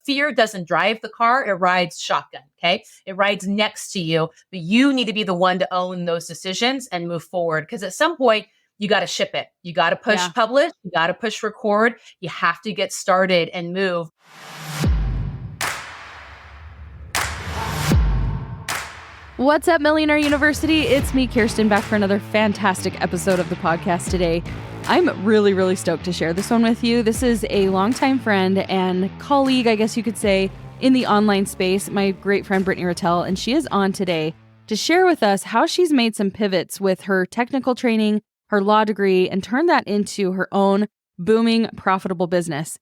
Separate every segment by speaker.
Speaker 1: fear doesn't drive the car. It rides shotgun. Okay. It rides next to you, but you need to be the one to own those decisions and move forward. Because at some point, you got to ship it. You got to push publish. You got to push record. You have to get started and move.
Speaker 2: What's up, Millionaire University? It's me, Kirsten, back for another fantastic episode of the podcast today. I'm really, really stoked to share this one with you. This is a longtime friend and colleague, I guess you could say, in the online space, my great friend, Brittany Ratelle, and she is on today to share with us how she's made some pivots with her technical training, her law degree, and turned that into her own booming, profitable business.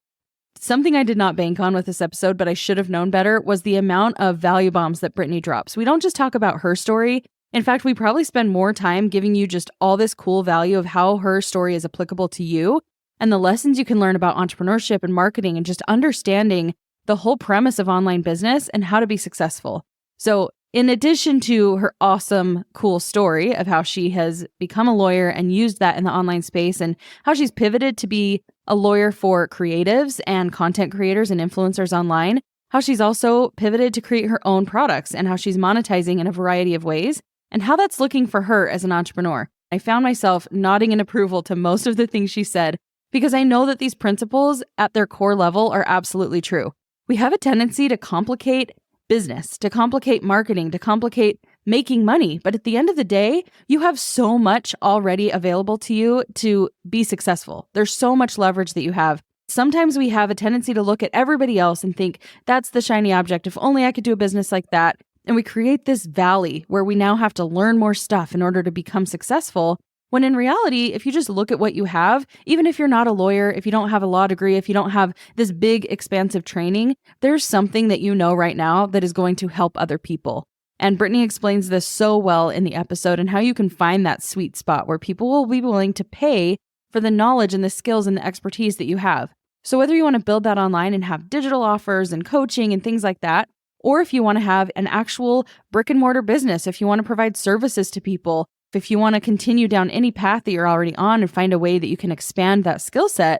Speaker 2: Something I did not bank on with this episode, but I should have known better, was the amount of value bombs that Brittany drops. We don't just talk about her story. In fact, we probably spend more time giving you just all this cool value of how her story is applicable to you and the lessons you can learn about entrepreneurship and marketing and just understanding the whole premise of online business and how to be successful. So in addition to her awesome, cool story of how she has become a lawyer and used that in the online space and how she's pivoted to be a lawyer for creatives and content creators and influencers online, how she's also pivoted to create her own products and how she's monetizing in a variety of ways, and how that's looking for her as an entrepreneur. I found myself nodding in approval to most of the things she said because I know that these principles at their core level are absolutely true. We have a tendency to complicate business, to complicate marketing, to complicate making money. But at the end of the day, you have so much already available to you to be successful. There's so much leverage that you have. Sometimes we have a tendency to look at everybody else and think, that's the shiny object. If only I could do a business like that. And we create this valley where we now have to learn more stuff in order to become successful. When in reality, if you just look at what you have, even if you're not a lawyer, if you don't have a law degree, if you don't have this big, expansive training, there's something that you know right now that is going to help other people. And Brittany explains this so well in the episode and how you can find that sweet spot where people will be willing to pay for the knowledge and the skills and the expertise that you have. So whether you want to build that online and have digital offers and coaching and things like that, or if you want to have an actual brick and mortar business, if you want to provide services to people, if you want to continue down any path that you're already on and find a way that you can expand that skill set,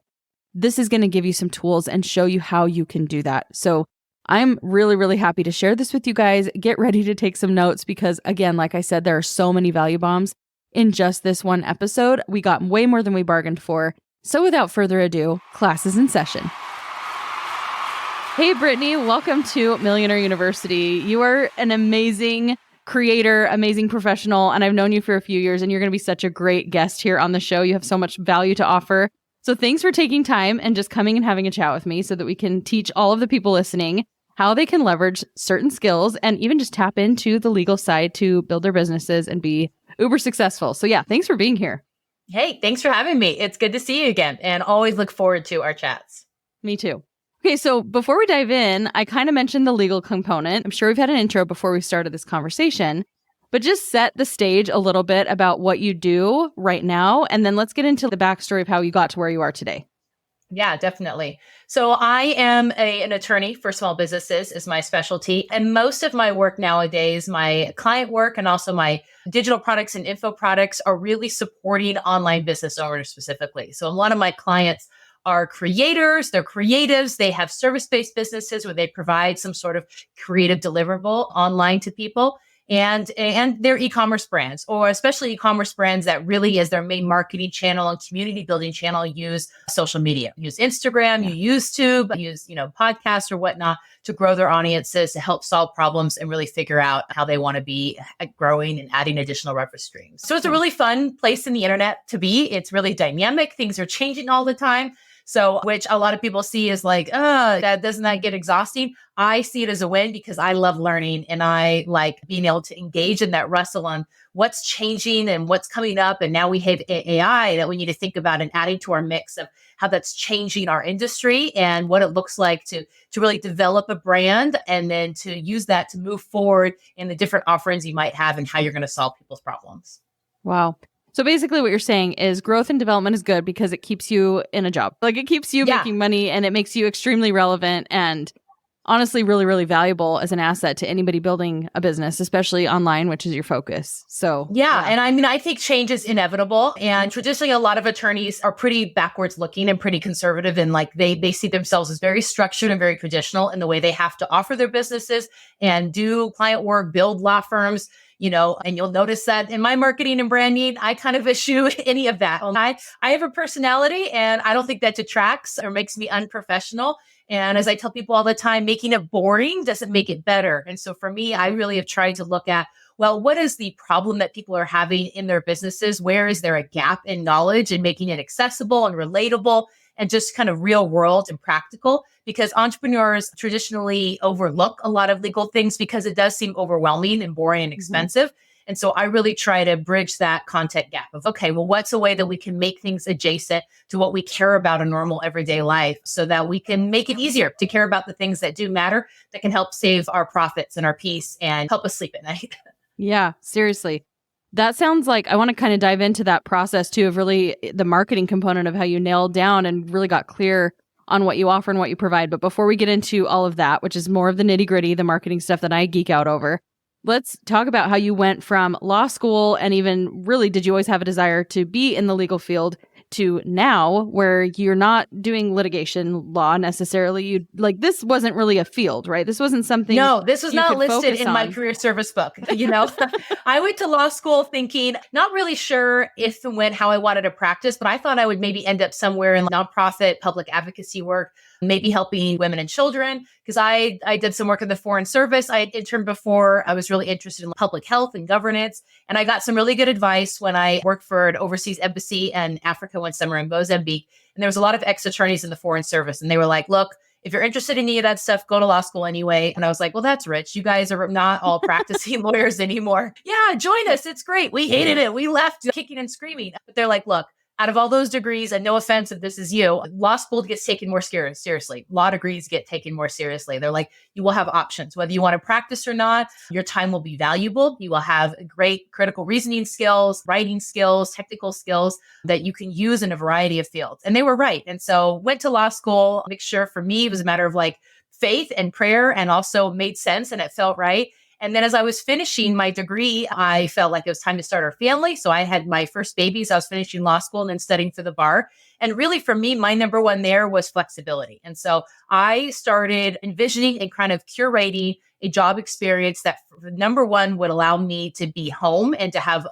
Speaker 2: this is going to give you some tools and show you how you can do that. So I'm really, really happy to share this with you guys. Get ready to take some notes because, again, like I said, there are so many value bombs in just this one episode. We got way more than we bargained for. So without further ado, class is in session. Hey, Brittany, welcome to Millionaire University. You are an amazing creator, amazing professional, and I've known you for a few years, and you're going to be such a great guest here on the show. You have so much value to offer. So thanks for taking time and just coming and having a chat with me so that we can teach all of the people listening how they can leverage certain skills and even just tap into the legal side to build their businesses and be uber successful. So yeah, thanks for being here.
Speaker 1: Hey, thanks for having me. It's good to see you again and always look forward to our chats.
Speaker 2: Me too. Okay, so before we dive in, I kind of mentioned the legal component. I'm sure we've had an intro before we started this conversation, but just set the stage a little bit about what you do right now, and then let's get into the backstory of how you got to where you are today.
Speaker 1: Yeah, definitely. So I am an attorney for small businesses is my specialty. And most of my work nowadays, my client work and also my digital products and info products are really supporting online business owners specifically. So a lot of my clients are creators, they're creatives, they have service-based businesses where they provide some sort of creative deliverable online to people. And they're e-commerce brands, or especially e-commerce brands that really is their main marketing channel and community building channel, use social media, use Instagram, use YouTube, use, podcasts or whatnot to grow their audiences, to help solve problems and really figure out how they want to be growing and adding additional revenue streams. So it's a really fun place in the internet to be. It's really dynamic. Things are changing all the time. So, which a lot of people see as like, doesn't that get exhausting? I see it as a win because I love learning and I like being able to engage in that wrestle on what's changing and what's coming up. And now we have AI that we need to think about and adding to our mix of how that's changing our industry and what it looks like to really develop a brand and then to use that to move forward in the different offerings you might have and how you're going to solve people's problems.
Speaker 2: Wow. So basically what you're saying is growth and development is good because it keeps you in a job. Like it keeps you making money and it makes you extremely relevant and honestly really, really valuable as an asset to anybody building a business, especially online, which is your focus. So
Speaker 1: yeah. And I mean, I think change is inevitable. And traditionally, a lot of attorneys are pretty backwards looking and pretty conservative. And like they see themselves as very structured and very traditional in the way they have to offer their businesses and do client work, build law firms. And you'll notice that in my marketing and branding, I kind of eschew any of that. I have a personality and I don't think that detracts or makes me unprofessional. And as I tell people all the time, making it boring doesn't make it better. And so for me, I really have tried to look at, well, what is the problem that people are having in their businesses? Where is there a gap in knowledge and making it accessible and relatable and just kind of real world and practical? Because entrepreneurs traditionally overlook a lot of legal things because it does seem overwhelming and boring and expensive. And so I really try to bridge that content gap of, okay, well, what's a way that we can make things adjacent to what we care about in normal everyday life so that we can make it easier to care about the things that do matter, that can help save our profits and our peace and help us sleep at night.
Speaker 2: Yeah, seriously. That sounds like I want to kind of dive into that process too, of really the marketing component of how you nailed down and really got clear on what you offer and what you provide. But before we get into all of that, which is more of the nitty gritty, the marketing stuff that I geek out over, let's talk about how you went from law school and even really, did you always have a desire to be in the legal field to now where you're not doing litigation law necessarily. This wasn't really a field, right? This wasn't something.
Speaker 1: No, this was not listed in my career service book. I went to law school thinking, not really sure if and when, how I wanted to practice, but I thought I would maybe end up somewhere in nonprofit public advocacy work, maybe helping women and children, because I did some work in the Foreign Service. I had interned before. I was really interested in public health and governance. And I got some really good advice when I worked for an overseas embassy in Africa one summer in Mozambique. And there was a lot of ex-attorneys in the Foreign Service. And they were like, look, if you're interested in any of that stuff, go to law school anyway. And I was like, well, that's rich. You guys are not all practicing lawyers anymore. Yeah, join us. It's great. We hated it. We left kicking and screaming. But they're like, look, out of all those degrees, and no offense if this is you, law school gets taken more seriously. Law degrees get taken more seriously. They're like, you will have options. Whether you want to practice or not, your time will be valuable. You will have great critical reasoning skills, writing skills, technical skills that you can use in a variety of fields. And they were right. And so went to law school. Make sure for me, it was a matter of faith and prayer, and also made sense and it felt right. And then as I was finishing my degree, I felt like it was time to start our family. So I had my first babies. I was finishing law school and then studying for the bar. And really for me, my number one there was flexibility. And so I started envisioning and kind of curating a job experience that number one would allow me to be home and to have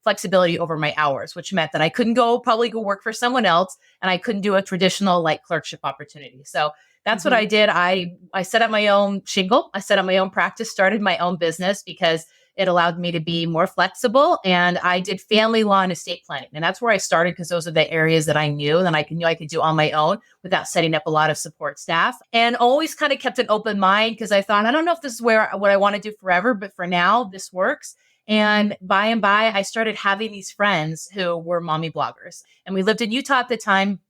Speaker 1: flexibility over my hours, which meant that I couldn't probably go work for someone else, and I couldn't do a traditional clerkship opportunity. So that's what I did. I set up my own shingle. I set up my own practice, started my own business because it allowed me to be more flexible. And I did family law and estate planning. And that's where I started because those are the areas that I knew and I could do on my own without setting up a lot of support staff. And always kind of kept an open mind because I thought, I don't know if this is what I want to do forever, but for now, this works. And by and by, I started having these friends who were mommy bloggers. And we lived in Utah at the time.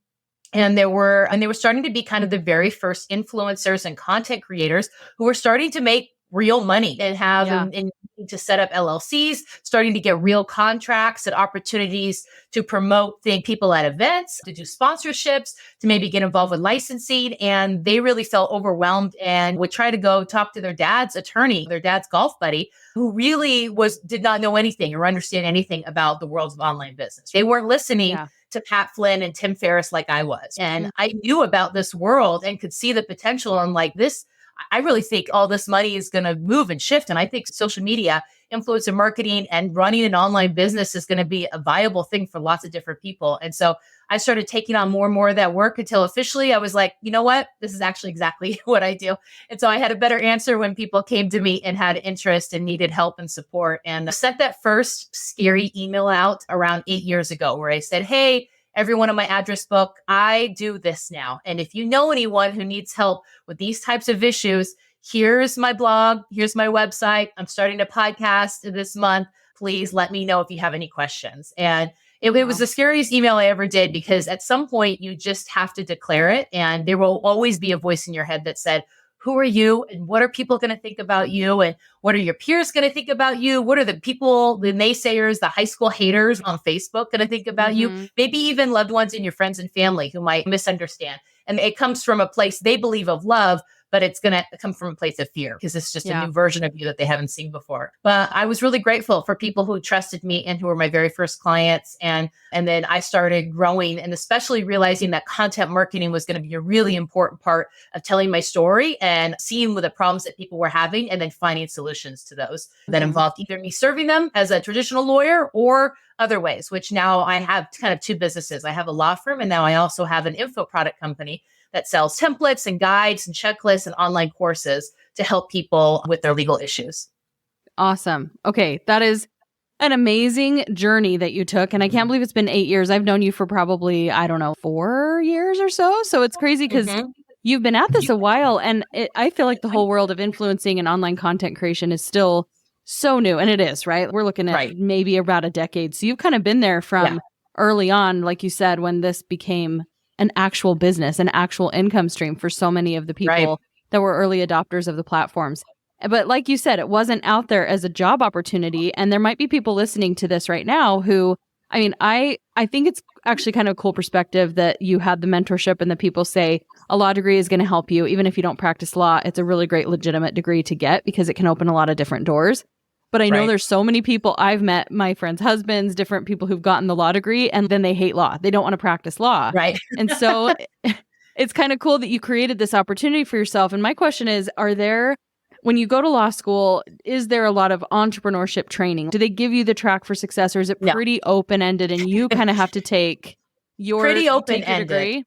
Speaker 1: And they were starting to be kind of the very first influencers and content creators who were starting to make real money and have and to set up LLCs, starting to get real contracts and opportunities to promote people at events, to do sponsorships, to maybe get involved with licensing. And they really felt overwhelmed and would try to go talk to their dad's attorney, their dad's golf buddy, who really did not know anything or understand anything about the world of online business. They weren't listening to Pat Flynn and Tim Ferriss like I was. And I knew about this world and could see the potential. And this, I really think all this money is going to move and shift. And I think social media, influencer marketing, and running an online business is going to be a viable thing for lots of different people. And so I started taking on more and more of that work until officially I was like, you know what? This is actually exactly what I do. And so I had a better answer when people came to me and had interest and needed help and support. And I sent that first scary email out around 8 years ago where I said, hey, everyone in my address book, I do this now. And if you know anyone who needs help with these types of issues, here's my blog, here's my website. I'm starting a podcast this month. Please let me know if you have any questions. And it was the scariest email I ever did because at some point you just have to declare it. And there will always be a voice in your head that said, who are you? And what are people going to think about you? And what are your peers going to think about you? What are the people, the naysayers, the high school haters on Facebook going to think about you? Maybe even loved ones in your friends and family who might misunderstand. And it comes from a place they believe of love, but it's going to come from a place of fear because it's just a
Speaker 2: Yeah.
Speaker 1: new version of you that they haven't seen before. But I was really grateful for people who trusted me and who were my very first clients. And then I started growing and especially realizing that content marketing was going to be a really important part of telling my story and seeing the problems that people were having and then finding solutions to those that involved either me serving them as a traditional lawyer or other ways, which now I have kind of two businesses. I have a law firm and now I also have an info product company that sells templates and guides and checklists and online courses to help people with their legal issues.
Speaker 2: Awesome. Okay. That is an amazing journey that you took. And I can't believe it's been 8 years. I've known you for probably, I don't know, 4 years or so. So it's crazy because you've been at this a while. And I feel like the whole world of influencing and online content creation is still so new. And it is, right? We're looking at maybe about a decade. So you've kind of been there from early on, like you said, when this became an actual business, an actual income stream for so many of the people that were early adopters of the platforms. But like you said, it wasn't out there as a job opportunity. And there might be people listening to this right now who, I mean, I think it's actually kind of a cool perspective that you had the mentorship and that people say a law degree is going to help you. Even if you don't practice law, it's a really great legitimate degree to get because it can open a lot of different doors. But I know there's so many people I've met, my friends' husbands, different people who've gotten the law degree, and then they hate law. They don't want to practice law.
Speaker 1: Right.
Speaker 2: And so it's kind of cool that you created this opportunity for yourself. And my question is, when you go to law school, is there a lot of entrepreneurship training? Do they give you the track for success, or is it pretty open-ended and you kind of have to take your
Speaker 1: pretty open-ended
Speaker 2: degree?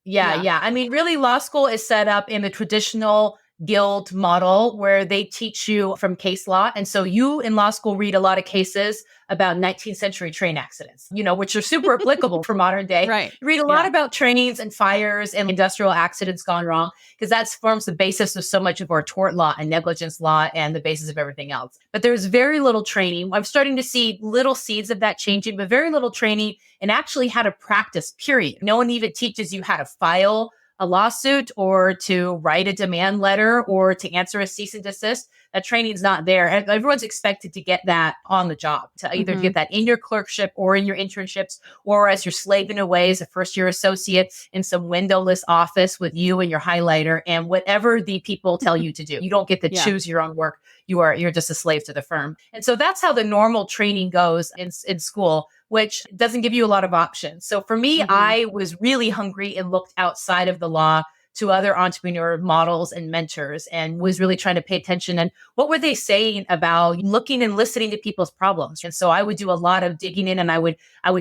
Speaker 1: Yeah. I mean, really, law school is set up in the traditional guild model where they teach you from case law. And so you in law school read a lot of cases about 19th century train accidents, which are super applicable for modern day.
Speaker 2: Right.
Speaker 1: You read a lot about trains and fires and industrial accidents gone wrong because that forms the basis of so much of our tort law and negligence law and the basis of everything else. But there's very little training. I'm starting to see little seeds of that changing, but very little training and actually how to practice, period. No one even teaches you how to file a lawsuit or to write a demand letter or to answer a cease and desist. That training's not there. And everyone's expected to get that on the job, to either get that in your clerkship or in your internships, or as you're slaving away as a first-year associate in some windowless office with you and your highlighter and whatever the people tell you to do. You don't get to choose your own work. You're just a slave to the firm. And so that's how the normal training goes in school, which doesn't give you a lot of options. So for me, I was really hungry and looked outside of the law to other entrepreneur models and mentors and was really trying to pay attention. And what were they saying about looking and listening to people's problems? And so I would do a lot of digging in and I would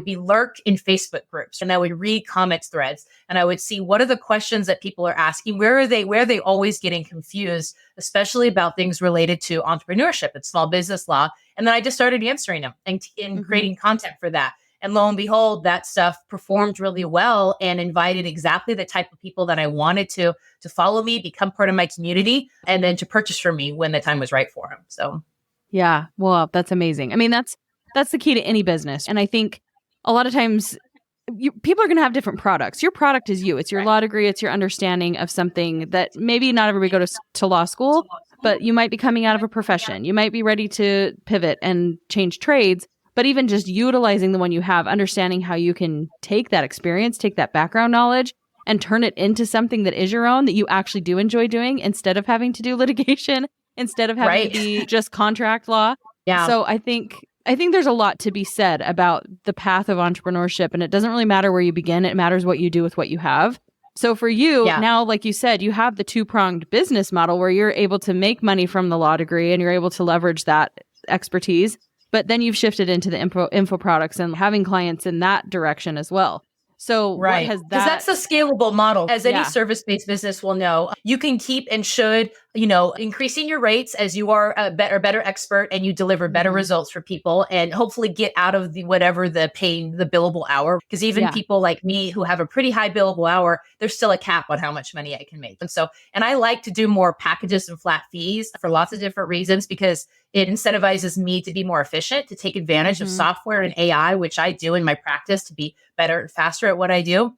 Speaker 1: be lurk in Facebook groups and I would read comments threads and I would see what are the questions that people are asking? Where are they always getting confused, especially about things related to entrepreneurship and small business law? And then I just started answering them and creating content for that. And lo and behold, that stuff performed really well and invited exactly the type of people that I wanted to follow me, become part of my community, and then to purchase from me when the time was right for them. So,
Speaker 2: yeah, well, that's amazing. I mean, that's the key to any business. And I think a lot of times people are going to have different products. Your product is you. It's your law degree. It's your understanding of something that maybe not everybody go to law school, but you might be coming out of a profession. You might be ready to pivot and change trades. But even just utilizing the one you have, understanding how you can take that experience, take that background knowledge and turn it into something that is your own, that you actually do enjoy doing instead of having to do litigation, instead of having to be just contract law. Yeah. So I think there's a lot to be said about the path of entrepreneurship, and it doesn't really matter where you begin. It matters what you do with what you have. So for you now, like you said, you have the two-pronged business model where you're able to make money from the law degree and you're able to leverage that expertise. But then you've shifted into the info products and having clients in that direction as well. So what has that?
Speaker 1: Because that's a scalable model. As any service-based business will know, you can keep and should, increasing your rates as you are a better expert and you deliver better results for people and hopefully get out of the billable hour. Because even people like me who have a pretty high billable hour, there's still a cap on how much money I can make. And I like to do more packages and flat fees for lots of different reasons because it incentivizes me to be more efficient, to take advantage of software and AI, which I do in my practice to be better and faster at what I do.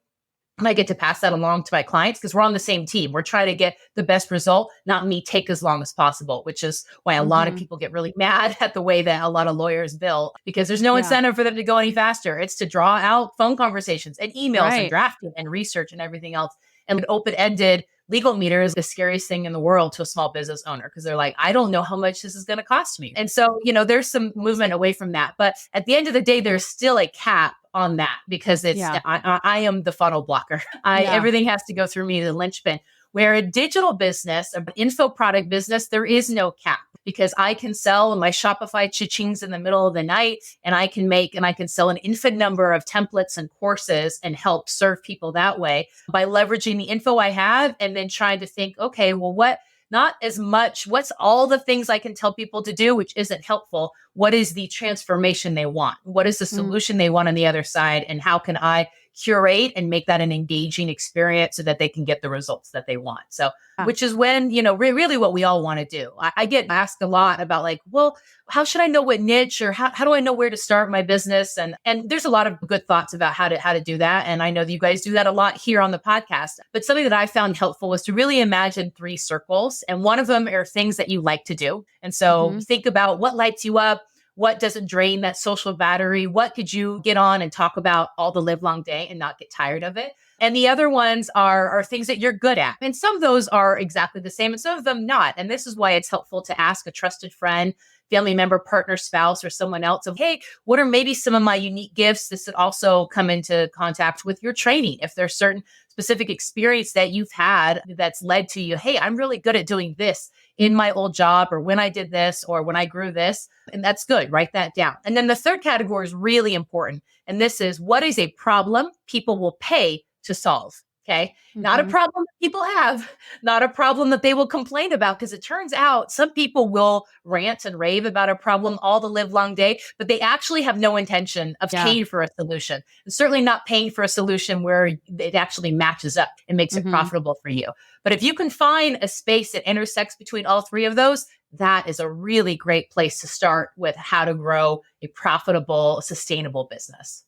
Speaker 1: And I get to pass that along to my clients because we're on the same team. We're trying to get the best result, not me take as long as possible, which is why a lot of people get really mad at the way that a lot of lawyers bill because there's no incentive for them to go any faster. It's to draw out phone conversations and emails and drafting and research and everything else. And open-ended legal meter is the scariest thing in the world to a small business owner because they're like, I don't know how much this is going to cost me. And so, there's some movement away from that. But at the end of the day, there's still a cap on that because I am the funnel blocker. Everything has to go through me, the linchpin. Where a digital business, an info product business, there is no cap because I can sell my Shopify cha-chings in the middle of the night and I can sell an infinite number of templates and courses and help serve people that way by leveraging the info I have and then trying to think, okay, well, what's all the things I can tell people to do, which isn't helpful? What is the transformation they want? What is the solution they want on the other side? And how can I curate and make that an engaging experience so that they can get the results that they want? So, which is when, really what we all want to do. I get asked a lot about like, well, how should I know what niche or how do I know where to start my business? And there's a lot of good thoughts about how to do that. And I know that you guys do that a lot here on the podcast, but something that I found helpful was to really imagine 3 circles. And one of them are things that you like to do. And so think about what lights you up. What doesn't drain that social battery? What could you get on and talk about all the live long day and not get tired of it? And the other ones are things that you're good at. And some of those are exactly the same and some of them not. And this is why it's helpful to ask a trusted friend, family member, partner, spouse, or someone else of, hey, what are maybe some of my unique gifts? This would also come into contact with your training. If there's certain specific experience that you've had that's led to you, hey, I'm really good at doing this in my old job or when I did this or when I grew this. And that's good. Write that down. And then the third category is really important. And this is what is a problem people will pay to solve? Okay. Not a problem that people have, not a problem that they will complain about, because it turns out some people will rant and rave about a problem all the live long day, but they actually have no intention of paying for a solution. And certainly not paying for a solution where it actually matches up and makes it profitable for you. But if you can find a space that intersects between all 3 of those, that is a really great place to start with how to grow a profitable, sustainable business.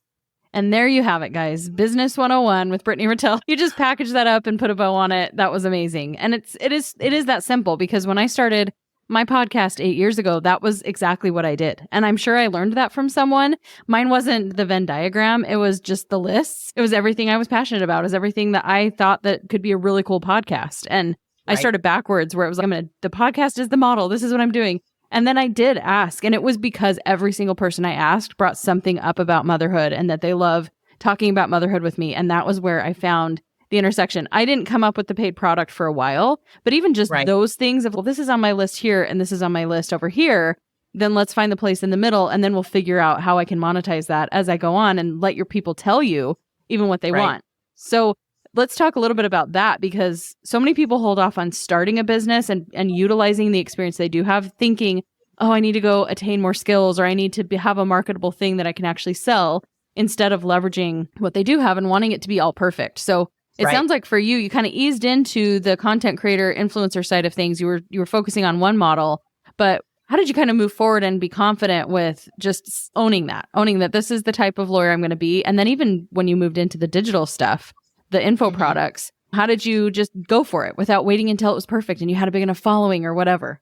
Speaker 2: And there you have it, guys. Business 101 with Brittany Ratelle. You just package that up and put a bow on it. That was amazing. And it is that simple, because when I started my podcast 8 years ago, that was exactly what I did. And I'm sure I learned that from someone. Mine wasn't the Venn diagram. It was just the lists. It was everything I was passionate about. It was everything that I thought that could be a really cool podcast. And I started backwards, where it was like, the podcast is the model. This is what I'm doing. And then I did ask, and it was because every single person I asked brought something up about motherhood and that they love talking about motherhood with me. And that was where I found the intersection. I didn't come up with the paid product for a while, but even just those things of, well, this is on my list here and this is on my list over here, then let's find the place in the middle, and then we'll figure out how I can monetize that as I go on, and let your people tell you even what they want. So let's talk a little bit about that, because so many people hold off on starting a business and utilizing the experience they do have, thinking, oh, I need to go attain more skills, or I need to have a marketable thing that I can actually sell, instead of leveraging what they do have and wanting it to be all perfect. So it sounds like for you, you kind of eased into the content creator influencer side of things. You were focusing on one model, but how did you kind of move forward and be confident with just owning that this is the type of lawyer I'm going to be? And then even when you moved into the digital stuff, the info products, how did you just go for it without waiting until it was perfect and you had a big enough following or whatever?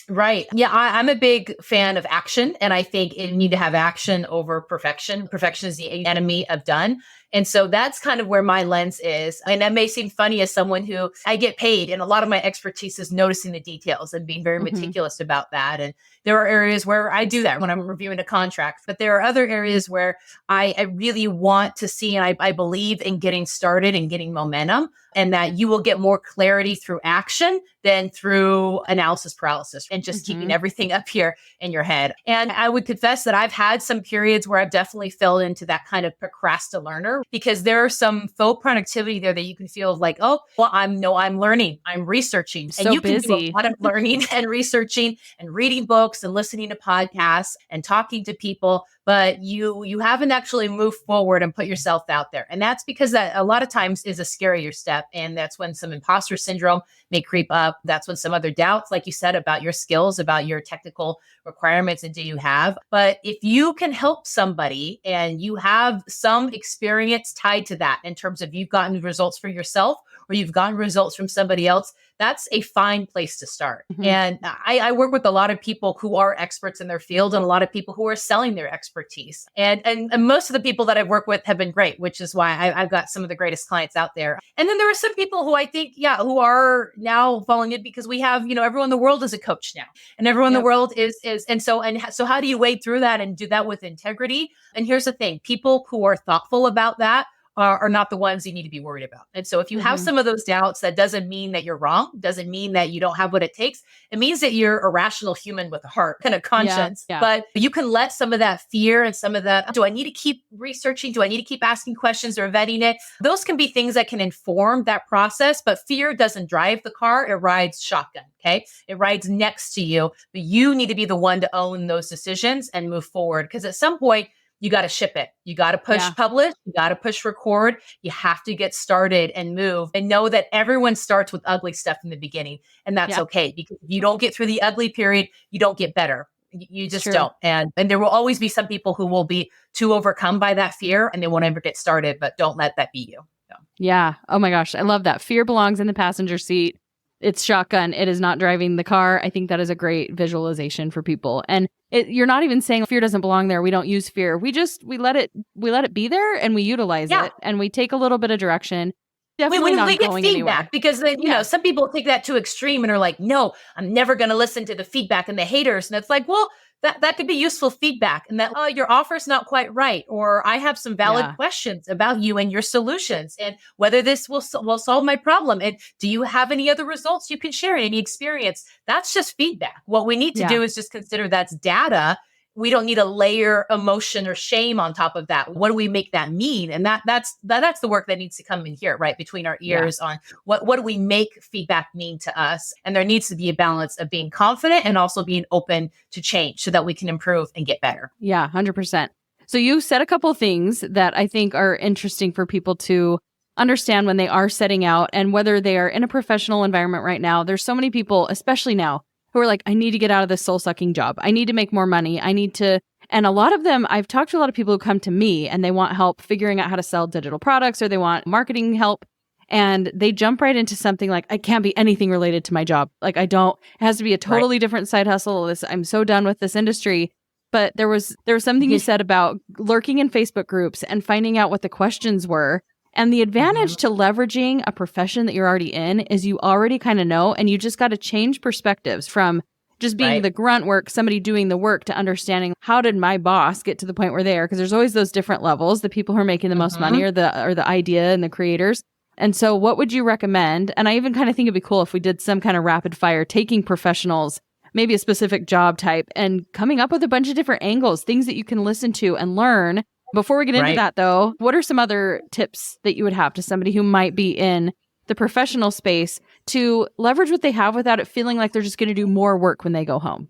Speaker 1: Right. Yeah, I'm a big fan of action, and I think you need to have action over perfection. Perfection is the enemy of done. And so that's kind of where my lens is. And that may seem funny as someone who I get paid, and a lot of my expertise is noticing the details and being very meticulous about that. And there are areas where I do that when I'm reviewing a contract, but there are other areas where I really want to see, and I believe in getting started and getting momentum, and that you will get more clarity through action than through analysis paralysis and just keeping everything up here in your head. And I would confess that I've had some periods where I've definitely fell into that kind of procrastinator, because there are some faux productivity there that you can feel like, oh, well, I'm learning, I'm researching.
Speaker 2: So
Speaker 1: and you
Speaker 2: busy.
Speaker 1: can do a lot of learning and researching and reading books and listening to podcasts and talking to people, but you haven't actually moved forward and put yourself out there. And that's because that a lot of times is a scarier step. And that's when some imposter syndrome may creep up. That's when some other doubts, like you said, about your skills, about your technical requirements, and do you have? But if you can help somebody and you have some experience tied to that in terms of you've gotten results for yourself, or you've gotten results from somebody else, that's a fine place to start.
Speaker 2: Mhm.
Speaker 1: And I work with a lot of people who are experts in their field and a lot of people who are selling their expertise. And most of the people that I've worked with have been great, which is why I've got some of the greatest clients out there. And then there are some people who I think, who are now following it because we have, everyone in the world is a coach now, and everyone in the world is, so how do you wade through that and do that with integrity? And here's the thing, people who are thoughtful about that are not the ones you need to be worried about. And so if you have some of those doubts, that doesn't mean that you're wrong, doesn't mean that you don't have what it takes. It means that you're a rational human with a heart and a conscience.
Speaker 2: Yeah.
Speaker 1: But you can let some of that fear and some of that, do I need to keep researching? Do I need to keep asking questions or vetting it? Those can be things that can inform that process, but fear doesn't drive the car. It rides shotgun. Okay. It rides next to you, but you need to be the one to own those decisions and move forward. Because at some point, you got to ship it. You got to push publish. You got to push record. You have to get started and move, and know that everyone starts with ugly stuff in the beginning. And that's okay, because if you don't get through the ugly period, you don't get better. You just don't. And there will always be some people who will be too overcome by that fear and they won't ever get started, but don't let that be you. So.
Speaker 2: Yeah. Oh my gosh. I love that. Fear belongs in the passenger seat. It's shotgun. It is not driving the car. I think that is a great visualization for people. And you're not even saying fear doesn't belong there. We don't use fear. We let it be there and we utilize it and we take a little bit of direction. Definitely not
Speaker 1: we get
Speaker 2: going
Speaker 1: feedback
Speaker 2: anywhere.
Speaker 1: Because then, some people take that to extreme and are like, no, I'm never going to listen to the feedback and the haters. And it's like, well, that could be useful feedback, and that, your offer's not quite right, or I have some valid questions about you and your solutions and whether this will solve my problem. And do you have any other results you can share, any experience? That's just feedback. What we need to do is just consider that's data. We don't need to layer emotion or shame on top of that. What do we make that mean? And that's the work that needs to come in here, right? Between our ears on what do we make feedback mean to us? And there needs to be a balance of being confident and also being open to change so that we can improve and get better.
Speaker 2: Yeah, 100%. So you said a couple things that I think are interesting for people to understand when they are setting out, and whether they are in a professional environment right now. There's so many people, especially now, who are like, I need to get out of this soul-sucking job. I need to make more money. And a lot of them, I've talked to a lot of people who come to me and they want help figuring out how to sell digital products, or they want marketing help. And they jump right into something like, I can't be anything related to my job. Like it has to be a totally different side hustle. I'm so done with this industry. But there was something you said about lurking in Facebook groups and finding out what the questions were. And the advantage to leveraging a profession that you're already in is you already kind of know, and you just got to change perspectives from just being the grunt work, somebody doing the work, to understanding, how did my boss get to the point where they are? Because there's always those different levels, the people who are making the most money, or the idea and the creators. And so what would you recommend? And I even kind of think it'd be cool if we did some kind of rapid fire, taking professionals, maybe a specific job type, and coming up with a bunch of different angles, things that you can listen to and learn. Before we get into that, though, what are some other tips that you would have to somebody who might be in the professional space to leverage what they have without it feeling like they're just going to do more work when they go home?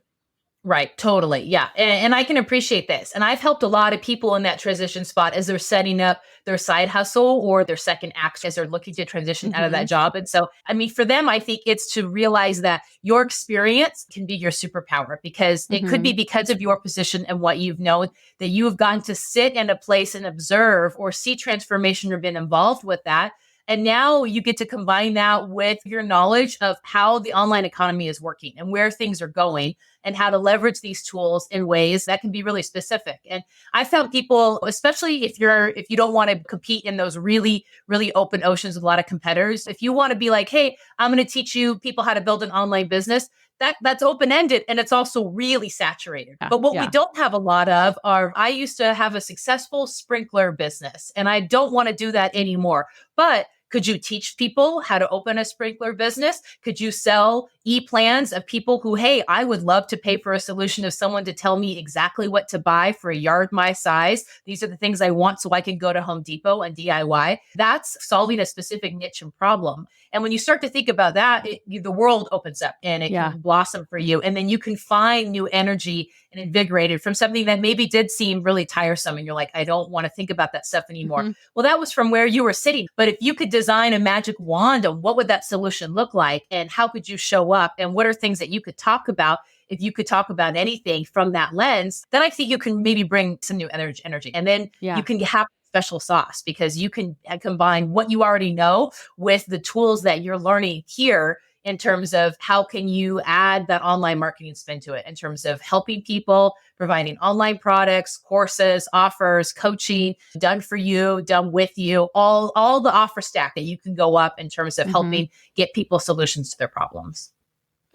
Speaker 1: Right. Totally. Yeah. And I can appreciate this. And I've helped a lot of people in that transition spot as they're setting up their side hustle or their second act as they're looking to transition out of that job. And so, for them, I think it's to realize that your experience can be your superpower, because it could be because of your position and what you've known, that you have gotten to sit in a place and observe or see transformation or been involved with that. And now you get to combine that with your knowledge of how the online economy is working and where things are going, and how to leverage these tools in ways that can be really specific. And I found people, especially if you don't want to compete in those really, really open oceans with a lot of competitors, if you want to be like, hey, I'm going to teach you people how to build an online business, that's open-ended, and it's also really saturated. But what we don't have a lot of I used to have a successful sprinkler business, and I don't want to do that anymore. But could you teach people how to open a sprinkler business? Could you sell e-plans of people who, hey, I would love to pay for a solution of someone to tell me exactly what to buy for a yard my size. These are the things I want so I can go to Home Depot and DIY. That's solving a specific niche and problem. And when you start to think about that, the world opens up and it can blossom for you. And then you can find new energy and invigorated from something that maybe did seem really tiresome. And you're like, I don't want to think about that stuff anymore. Well, that was from where you were sitting. But if you could design a magic wand of what would that solution look like, and how could you show up, and what are things that you could talk about, if you could talk about anything from that lens, then I think you can maybe bring some new energy. And then you can have special sauce because you can combine what you already know with the tools that you're learning here in terms of how can you add that online marketing spin to it in terms of helping people, providing online products, courses, offers, coaching, done for you, done with you, all the offer stack that you can go up in terms of helping get people solutions to their problems.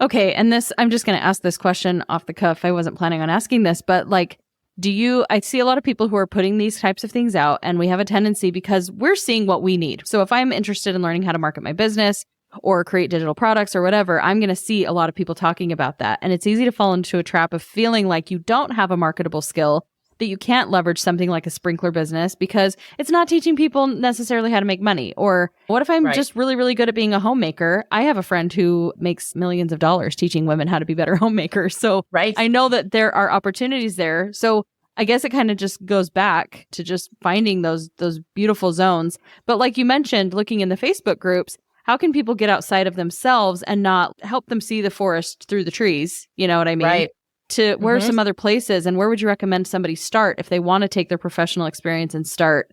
Speaker 2: Okay. And this, I'm just going to ask this question off the cuff. I wasn't planning on asking this, but like, I see a lot of people who are putting these types of things out, and we have a tendency because we're seeing what we need. So if I'm interested in learning how to market my business or create digital products or whatever, I'm going to see a lot of people talking about that. And it's easy to fall into a trap of feeling like you don't have a marketable skill, that you can't leverage something like a sprinkler business because it's not teaching people necessarily how to make money. Or what if I'm just really, really good at being a homemaker? I have a friend who makes millions of dollars teaching women how to be better homemakers. So I know that there are opportunities there. So I guess it kind of just goes back to just finding those beautiful zones. But like you mentioned, looking in the Facebook groups, how can people get outside of themselves and not help them see the forest through the trees? You know what I mean?
Speaker 1: Right.
Speaker 2: To where are some other places, and where would you recommend somebody start if they want to take their professional experience and start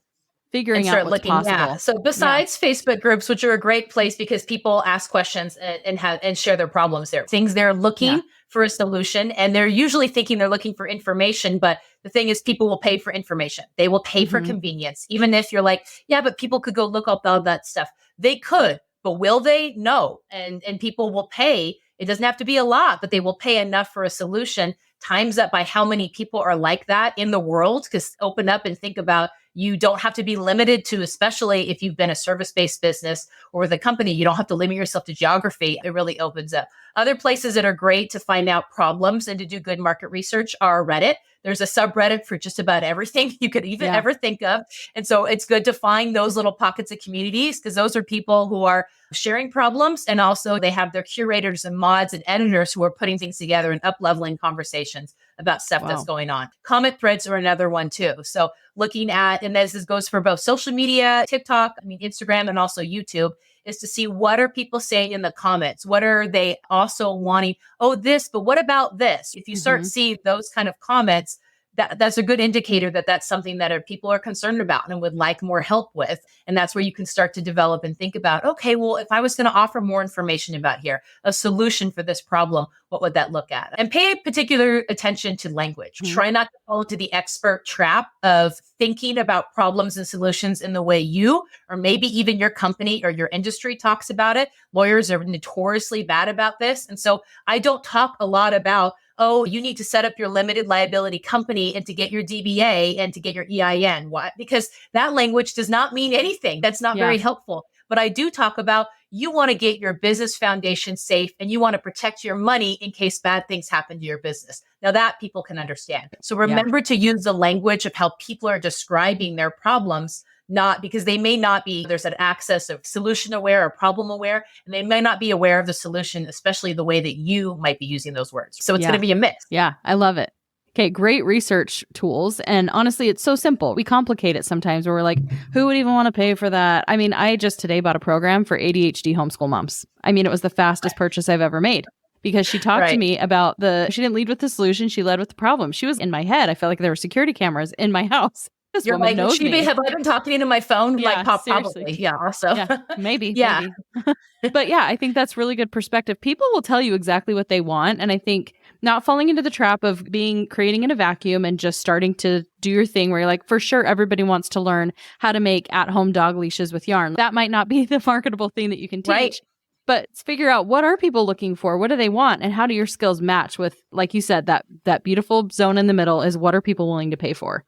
Speaker 2: figuring out what's possible?
Speaker 1: Yeah. So besides Facebook groups, which are a great place because people ask questions and share their problems there, things they're looking for a solution, and they're usually thinking they're looking for information. But the thing is, people will pay for information. They will pay for convenience, even if you're like, yeah, but people could go look up all that stuff. They could, but will they? No. And people will pay. It doesn't have to be a lot, but they will pay enough for a solution. Times up by how many people are like that in the world. Because open up and think about, you don't have to be limited to, especially if you've been a service-based business or with a company, you don't have to limit yourself to geography. It really opens up. Other places that are great to find out problems and to do good market research are Reddit. There's a subreddit for just about everything you could even ever think of. And so it's good to find those little pockets of communities because those are people who are sharing problems. And also they have their curators and mods and editors who are putting things together and up-leveling conversations about stuff that's going on. Comment threads are another one too. So looking at, and this goes for both social media, TikTok, Instagram, and also YouTube, is to see what are people saying in the comments? What are they also wanting? Oh, this, but what about this? If you start seeing those kind of comments, that's a good indicator that that's something that people are concerned about and would like more help with. And that's where you can start to develop and think about, okay, well, if I was going to offer more information about here, a solution for this problem, what would that look at? And pay particular attention to language. Try not to fall into the expert trap of thinking about problems and solutions in the way you, or maybe even your company or your industry talks about it. Lawyers are notoriously bad about this. And so I don't talk a lot about, oh, you need to set up your limited liability company and to get your DBA and to get your EIN. Why? Because that language does not mean anything. That's not very helpful. But I do talk about you want to get your business foundation safe and you want to protect your money in case bad things happen to your business. Now that people can understand. So remember to use the language of how people are describing their problems, not because they may not be, there's an access of solution aware or problem aware, and they may not be aware of the solution, especially the way that you might be using those words. So it's going to be a mix.
Speaker 2: Yeah, I love it. Okay, great research tools. And honestly, it's so simple. We complicate it sometimes where we're like, who would even want to pay for that? I just today bought a program for ADHD homeschool moms. It was the fastest purchase I've ever made because she talked to me about she didn't lead with the solution. She led with the problem. She was in my head. I felt like there were security cameras in my house. This
Speaker 1: You're
Speaker 2: woman
Speaker 1: like,
Speaker 2: knows me.
Speaker 1: Have I been talking into my phone?
Speaker 2: Yeah,
Speaker 1: probably. Yeah, also.
Speaker 2: Yeah, maybe.
Speaker 1: Yeah.
Speaker 2: Maybe. But yeah, I think that's really good perspective. People will tell you exactly what they want. And I think not falling into the trap of creating in a vacuum and just starting to do your thing where you're like, for sure, everybody wants to learn how to make at-home dog leashes with yarn. That might not be the marketable thing that you can teach.
Speaker 1: Right.
Speaker 2: But figure out what are people looking for? What do they want? And how do your skills match with, like you said, that beautiful zone in the middle is what are people willing to pay for?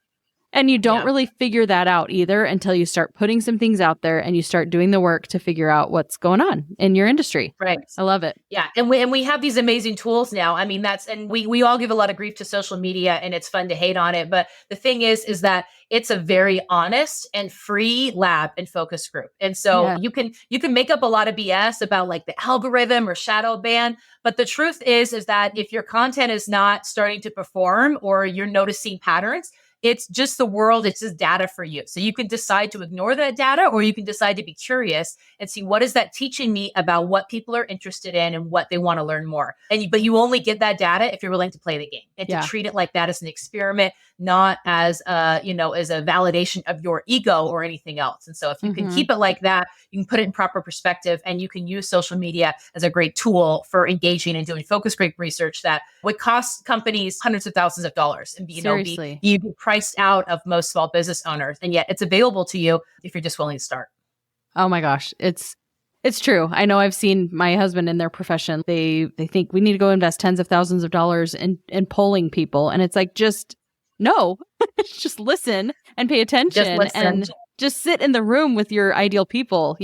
Speaker 2: And you don't really figure that out either until you start putting some things out there and you start doing the work to figure out what's going on in your industry.
Speaker 1: Right.
Speaker 2: I love it.
Speaker 1: Yeah. And we have these amazing tools now. We all give a lot of grief to social media and it's fun to hate on it. But the thing is that it's a very honest and free lab and focus group. And so you can make up a lot of BS about like the algorithm or shadow ban. But the truth is that if your content is not starting to perform or you're noticing patterns, It's just the world. It's just data for you. So you can decide to ignore that data, or you can decide to be curious and see, what is that teaching me about what people are interested in and what they want to learn more. But you only get that data if you're willing to play the game and to treat it like that as an experiment, not as as a validation of your ego or anything else. And so if you can keep it like that, you can put it in proper perspective, and you can use social media as a great tool for engaging and doing focus group research that would cost companies hundreds of thousands of dollars and be priced out of most small business owners. And yet it's available to you if you're just willing to start.
Speaker 2: Oh my gosh. It's true. I know I've seen my husband in their profession. They think we need to go invest tens of thousands of dollars in polling people. And it's like, just no, just listen and pay attention and just sit in the room with your ideal people,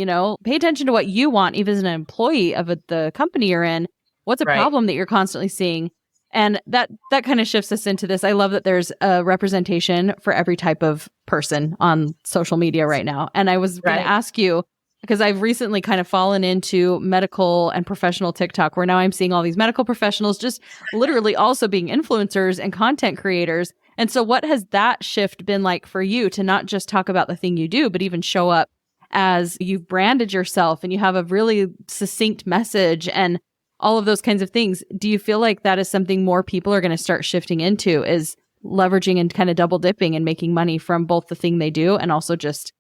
Speaker 2: pay attention to what you want, even as an employee of the company you're in. What's a problem that you're constantly seeing? And that kind of shifts us into this. I love that there's a representation for every type of person on social media right now. And I was going to ask you, because I've recently kind of fallen into medical and professional TikTok, where now I'm seeing all these medical professionals just literally also being influencers and content creators. And so what has that shift been like for you to not just talk about the thing you do, but even show up as you've branded yourself and you have a really succinct message and all of those kinds of things? Do you feel like that is something more people are going to start shifting into, is leveraging and kind of double dipping and making money from both the thing they do and also just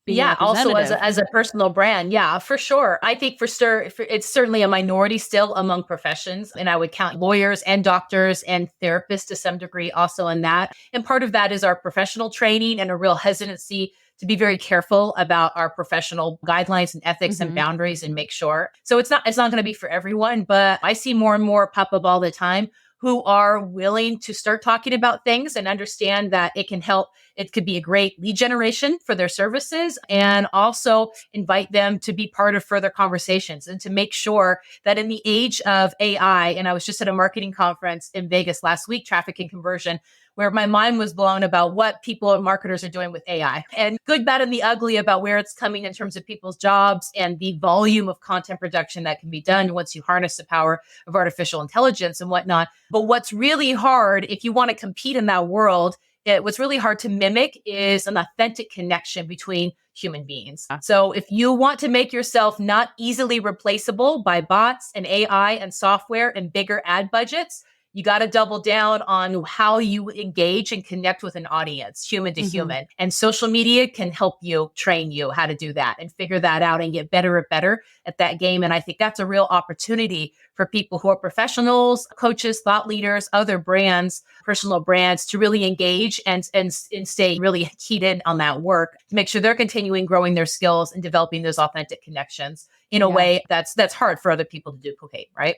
Speaker 2: being
Speaker 1: also as a personal brand? Yeah, for sure. I think for sure, it's certainly a minority still among professions. And I would count lawyers and doctors and therapists to some degree also in that. And part of that is our professional training and a real hesitancy to be very careful about our professional guidelines and ethics and boundaries and make sure. So it's not going to be for everyone, but I see more and more pop up all the time who are willing to start talking about things and understand that it can help. It could be a great lead generation for their services, and also invite them to be part of further conversations and to make sure that in the age of AI, and I was just at a marketing conference in Vegas last week, Traffic and Conversion, where my mind was blown about what people and marketers are doing with AI, and good, bad, and the ugly about where it's coming in terms of people's jobs and the volume of content production that can be done once you harness the power of artificial intelligence and whatnot. But what's really hard, if you want to compete in that world, what's really hard to mimic is an authentic connection between human beings. So if you want to make yourself not easily replaceable by bots and AI and software and bigger ad budgets, you got to double down on how you engage and connect with an audience, human to human. And social media can help you, train you how to do that and figure that out and get better and better at that game. And I think that's a real opportunity for people who are professionals, coaches, thought leaders, other brands, personal brands, to really engage and stay really keyed in on that work to make sure they're continuing growing their skills and developing those authentic connections in a way that's hard for other people to duplicate, right?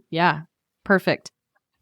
Speaker 2: Yeah, perfect.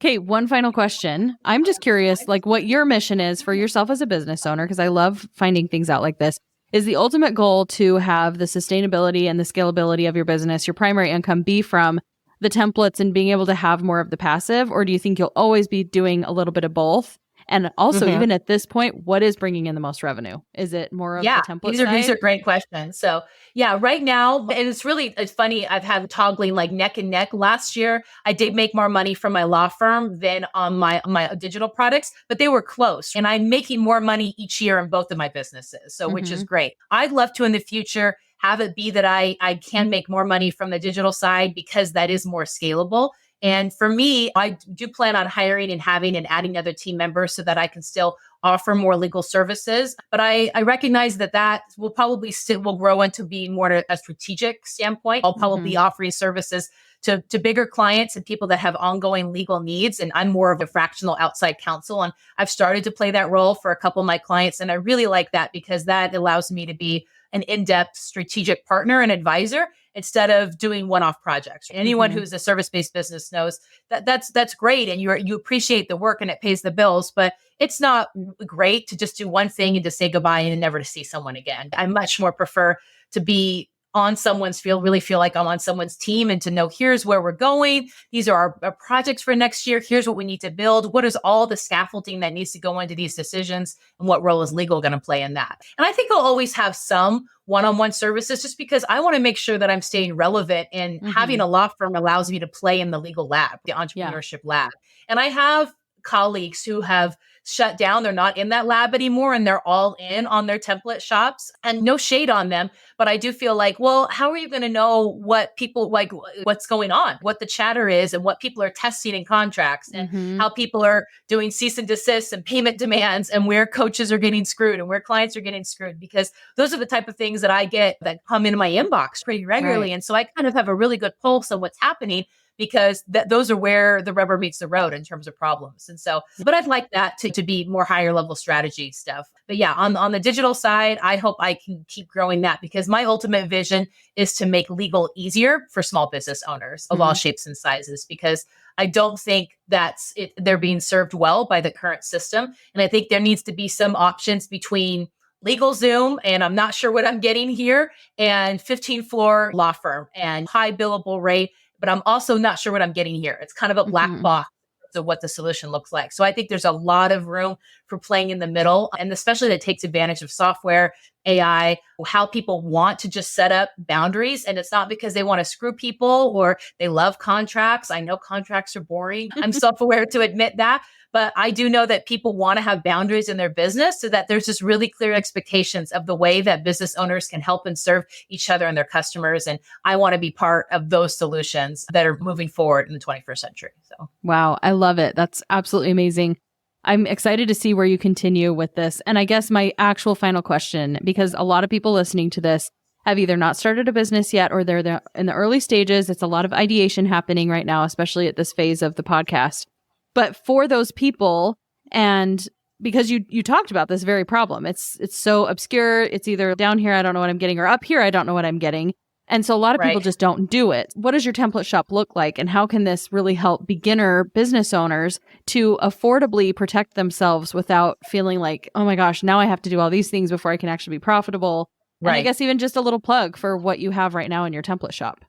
Speaker 2: Okay, one final question. I'm just curious, like, what your mission is for yourself as a business owner, because I love finding things out like this. Is the ultimate goal to have the sustainability and the scalability of your business, your primary income, be from the templates and being able to have more of the passive? Or do you think you'll always be doing a little bit of both? And also, even at this point, what is bringing in the most revenue? Is it more of the template side?
Speaker 1: These are great questions. So right now, and it's funny, I've had toggling like neck and neck. Last year, I did make more money from my law firm than on my digital products, but they were close. And I'm making more money each year in both of my businesses, so which is great. I'd love to in the future have it be that I can make more money from the digital side because that is more scalable. And for me, I do plan on hiring and having and adding other team members so that I can still offer more legal services. But I recognize that will probably still will grow into being more a strategic standpoint. I'll probably be offering services to bigger clients and people that have ongoing legal needs. And I'm more of a fractional outside counsel. And I've started to play that role for a couple of my clients. And I really like that because that allows me to be an in-depth strategic partner and advisor instead of doing one-off projects. Anyone who's a service-based business knows that's great, and you appreciate the work and it pays the bills, but it's not great to just do one thing and to say goodbye and never to see someone again. I much more prefer to be on someone's really feel like I'm on someone's team and to know here's where we're going. These are our projects for next year. Here's what we need to build. What is all the scaffolding that needs to go into these decisions, and what role is legal going to play in that? And I think I'll always have some one-on-one services just because I want to make sure that I'm staying relevant, and having a law firm allows me to play in the legal lab, the entrepreneurship lab. And I have colleagues who have shut down. They're not in that lab anymore and they're all in on their template shops, and no shade on them. But I do feel like, well, how are you going to know what people like, what's going on, what the chatter is and what people are testing in contracts and how people are doing cease and desist and payment demands and where coaches are getting screwed and where clients are getting screwed, because those are the type of things that I get that come into my inbox pretty regularly. Right. And so I kind of have a really good pulse on what's happening, because those are where the rubber meets the road in terms of problems. And so, but I'd like that to be more higher level strategy stuff. But yeah, on the digital side, I hope I can keep growing that, because my ultimate vision is to make legal easier for small business owners of all shapes and sizes, because I don't think they're being served well by the current system. And I think there needs to be some options between LegalZoom, and I'm not sure what I'm getting here, and 15 floor law firm and high billable rate, but I'm also not sure what I'm getting here. It's kind of a black box of what the solution looks like. So I think there's a lot of room for playing in the middle, and especially that takes advantage of software, AI, how people want to just set up boundaries. And it's not because they want to screw people or they love contracts. I know contracts are boring. I'm self-aware to admit that. But I do know that people want to have boundaries in their business, so that there's just really clear expectations of the way that business owners can help and serve each other and their customers. And I want to be part of those solutions that are moving forward in the 21st century. So,
Speaker 2: wow, I love it. That's absolutely amazing. I'm excited to see where you continue with this. And I guess my actual final question, because a lot of people listening to this have either not started a business yet, or they're in the early stages. It's a lot of ideation happening right now, especially at this phase of the podcast. But for those people, and because you talked about this very problem, it's so obscure. It's either down here, I don't know what I'm getting, or up here, I don't know what I'm getting. And so a lot of people just don't do it. What does your template shop look like? And how can this really help beginner business owners to affordably protect themselves without feeling like, oh my gosh, now I have to do all these things before I can actually be profitable? Right. And I guess even just a little plug for what you have right now in your template shop.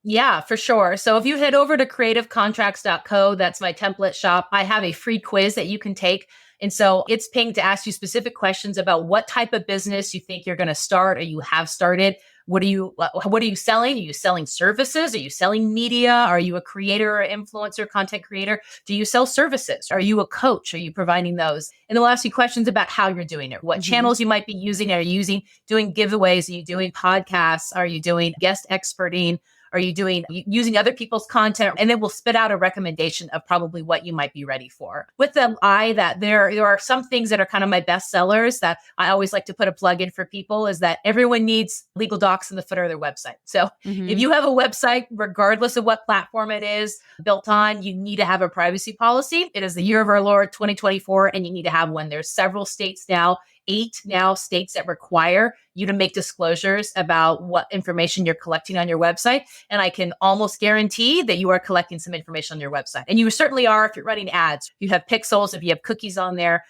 Speaker 1: Yeah, for sure. So if you head over to creativecontracts.co, that's my template shop. I have a free quiz that you can take. And so it's paying to ask you specific questions about what type of business you think you're going to start or you have started. What are you selling? Are you selling services? Are you selling media? Are you a creator or influencer, content creator? Do you sell services? Are you a coach? Are you providing those? And then we'll ask you questions about how you're doing it, what channels you might be using. Are you doing giveaways? Are you doing podcasts? Are you doing guest experting? Are you using other people's content? And then we'll spit out a recommendation of probably what you might be ready for. With the eye that there are some things that are kind of my best sellers that I always like to put a plug in for people, is that everyone needs legal docs in the footer of their website. So if you have a website, regardless of what platform it is built on, you need to have a privacy policy. It is the year of our Lord 2024, and you need to have one. There's several states now, 8 states that require you to make disclosures about what information you're collecting on your website. And I can almost guarantee that you are collecting some information on your website. And you certainly are if you're running ads. You have pixels, if you have cookies on there.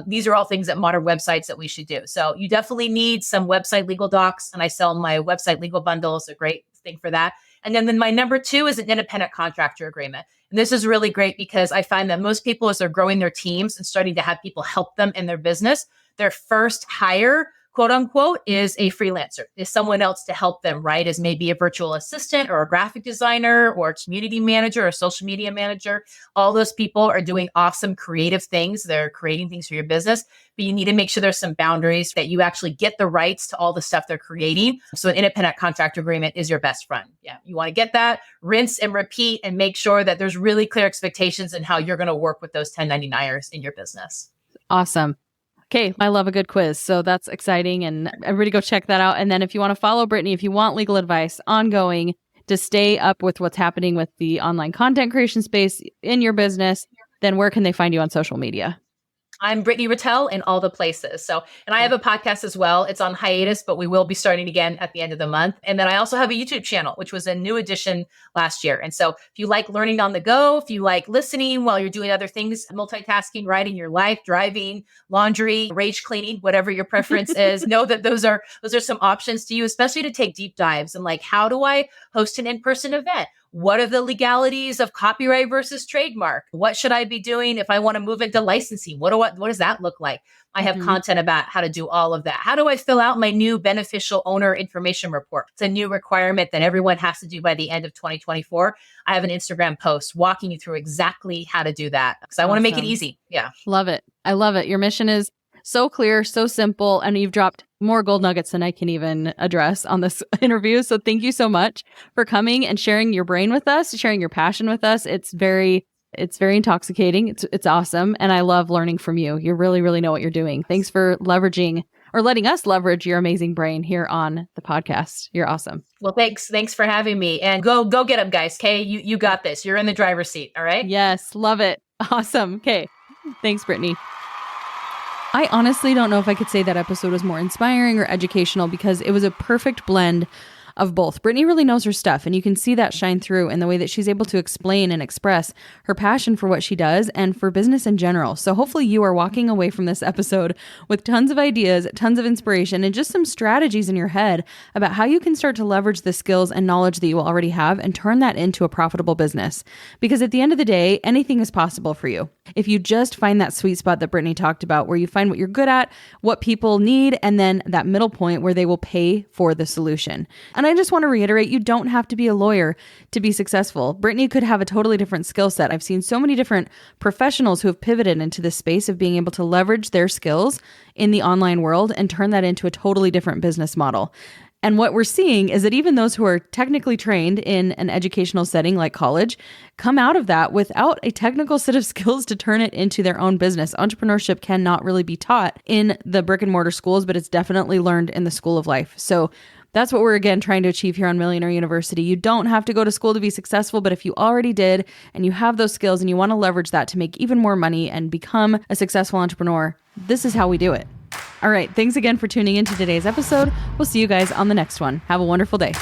Speaker 1: These are all things that modern websites that we should do. So you definitely need some website legal docs. And I sell my website legal bundles, a great thing for that. And then my number 2 is an independent contractor agreement. And this is really great because I find that most people, as they're growing their teams and starting to have people help them in their business, their first hire, quote unquote, is a freelancer, is someone else to help them, right? As maybe a virtual assistant or a graphic designer or a community manager or social media manager. All those people are doing awesome creative things. They're creating things for your business, but you need to make sure there's some boundaries that you actually get the rights to all the stuff they're creating. So an independent contractor agreement is your best friend. Yeah. You want to get that, rinse and repeat, and make sure that there's really clear expectations in how you're going to work with those 1099ers in your business.
Speaker 2: Awesome. Okay, I love a good quiz. So that's exciting, and everybody go check that out. And then if you want to follow Brittany, if you want legal advice ongoing to stay up with what's happening with the online content creation space in your business, then where can they find you on social media?
Speaker 1: I'm Brittany Ratelle in all the places. And I have a podcast as well. It's on hiatus, but we will be starting again at the end of the month. And then I also have a YouTube channel, which was a new addition last year. And so if you like learning on the go, if you like listening while you're doing other things, multitasking, right, in your life, driving, laundry, rage cleaning, whatever your preference is, know that those are some options to you, especially to take deep dives and like, how do I host an in-person event? What are the legalities of copyright versus trademark? What should I be doing if I want to move into licensing? What does that look like? I have content about how to do all of that. How do I fill out my new beneficial owner information report? It's a new requirement that everyone has to do by the end of 2024. I have an Instagram post walking you through exactly how to do that because I want to make it easy. Yeah.
Speaker 2: Love it. I love it. Your mission is so clear, so simple, and you've dropped more gold nuggets than I can even address on this interview. So thank you so much for coming and sharing your brain with us, sharing your passion with us. It's very intoxicating. It's awesome. And I love learning from you. You really, really know what you're doing. Thanks for leveraging or letting us leverage your amazing brain here on the podcast. You're awesome.
Speaker 1: Well, thanks. Thanks for having me. And go get them, guys. Okay. You got this. You're in the driver's seat. All right.
Speaker 2: Yes. Love it. Awesome. Okay. Thanks, Brittany. I honestly don't know if I could say that episode was more inspiring or educational because it was a perfect blend of both. Brittany really knows her stuff, and you can see that shine through in the way that she's able to explain and express her passion for what she does and for business in general. So hopefully you are walking away from this episode with tons of ideas, tons of inspiration, and just some strategies in your head about how you can start to leverage the skills and knowledge that you already have and turn that into a profitable business. Because at the end of the day, anything is possible for you. If you just find that sweet spot that Brittany talked about, where you find what you're good at, what people need, and then that middle point where they will pay for the solution. And I just want to reiterate, you don't have to be a lawyer to be successful. Brittany could have a totally different skill set. I've seen so many different professionals who have pivoted into this space of being able to leverage their skills in the online world and turn that into a totally different business model. And what we're seeing is that even those who are technically trained in an educational setting like college come out of that without a technical set of skills to turn it into their own business. Entrepreneurship cannot really be taught in the brick and mortar schools, but it's definitely learned in the school of life. So that's what we're, again, trying to achieve here on Millionaire University. You don't have to go to school to be successful, but if you already did and you have those skills and you want to leverage that to make even more money and become a successful entrepreneur, this is how we do it. All right. Thanks again for tuning into today's episode. We'll see you guys on the next one. Have a wonderful day.